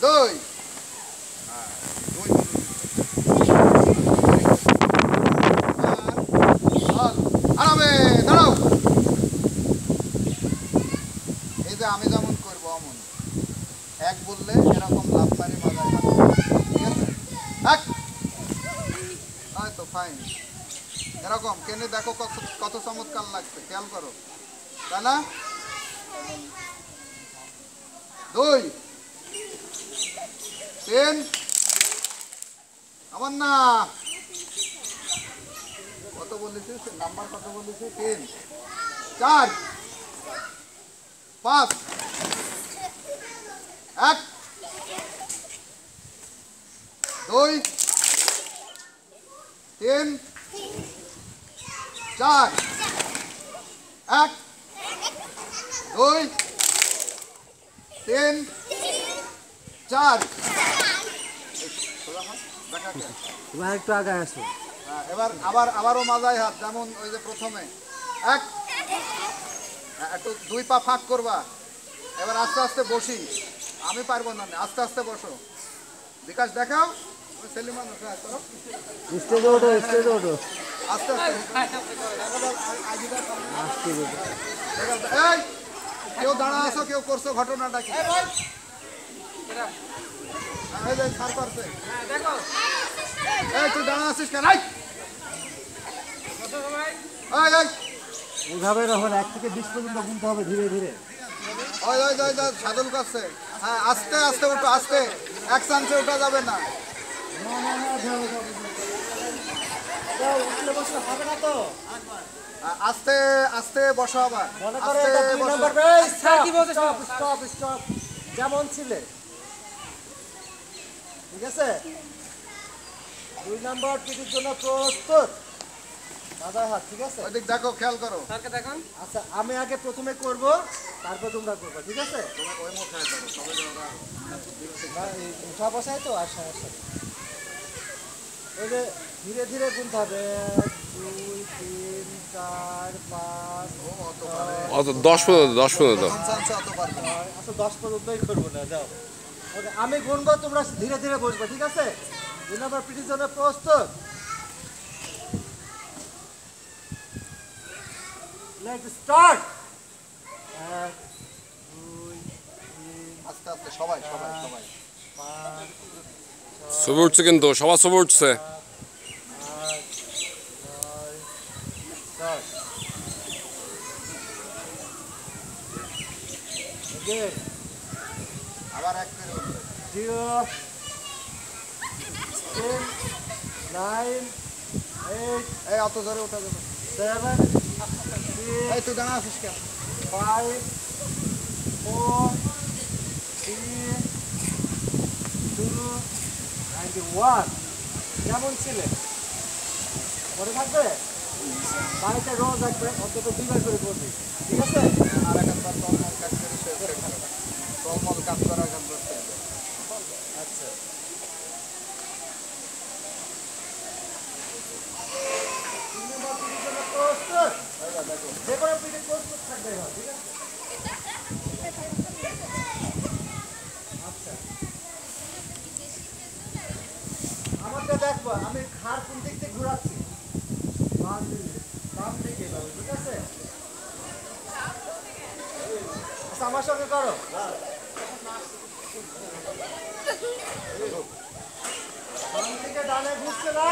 দুই আরামে দাঁড়াও। এই যে আমি যেমন করবো অমন এক বললে এরকম লাভ পারি মাজায় হাত, ঠিক আছে? এক হয়তো ফাইন এরকম কেনে দেখো কত কত চমৎকার লাগছে, খেয়াল করো, তাই না? দুই তিন আমার না কত বলেছি, নাম্বার কত বলেছি? তিন চার পাঁচ এক দুই তিন চার এক দুই তিন চার। তোমার একটু আগে আসো। এবার আবারও মাজায় হাত, যেমন ওই যে প্রথমে এক, একটু দুই পা ফাঁক করবা। এবার আস্তে আস্তে বসি, আমি পারবো না, আস্তে আস্তে বসো। বিকাশ দেখাও, ছেলে মানুষ স্টেজে ওঠো, স্টেজে ওঠো, আস্তে আস্তে। এই কেউ দাঁড়া আছো, কেউ করছো, ঘটনাটা কি? সার করছে, এই তুই দাঁড়া আছিস কেন? এইভাবে যখন 1 থেকে 20 পর্যন্ত গুনতে হবে ধীরে ধীরে। ওই ওই ওই সাধন করছে। হ্যাঁ আস্তে আস্তে ওঠো, আস্তে, এক চান্সে ওঠা যাবে না। আস্তে আস্তে বসো, আবার যেমন ছিলে, ঠিক আছে? 2 নম্বর পিটির জন্য প্রস্তুত, মাথায় হাত, ঠিক আছে? ওইদিক দেখো, খেয়াল করো। আচ্ছা আমি আগে প্রথমে করব, তারপর তোমরা করবে, ঠিক আছে? উঠা বসায় তো, আচ্ছা আচ্ছা। এই যে ধীরে ধীরে গুনতে হবে, 1 2 3 4 5 অত 10 পর্যন্ত আচ্ছা 10 পর্যন্তই করবো না, যাও। ওকে আমি গুনবো, তোমরা ধীরে ধীরে বসবে, ঠিক আছে? 2 নম্বর পিটির জন্য প্রস্তুত, লেটস স্টার্ট। 1 2 3 আস্তে আস্তে সবাই সবাই সবাই 5 ছবি উঠছে, কিন্তু সবার ছবি উঠছে। 8 9 10 again আবার এক করে উঠবে। 0 10 9 8 এই অত জোরে ওঠা যাবে। 7 এই তুই দাঁড়া আছিস কেন? 5 4 3 2 1। কেমন ছিলে? মনে থাকবে? বাড়িতে রোজ রাখবে, অন্তত 2 বার করে করবি, ঠিক আছে? আর একবার তলমল কাজ করে শেষ করে ফেলো। তলমল কাজ করা কাজ করতে হবে। আচ্ছা প্রস্তুত, যে কোনো পিঠে প্রস্তুত থাকবে, ঠিক আছে? আচ্ছা আমাকে দেখবো আমি ঘাড় কোন দিক থেকে ঘুরাচ্ছি, বাম দিকে যাবে, ঠিক আছে? আচ্ছা আমার সঙ্গে করো, বাম থেকে ডানে ঘুরছে না,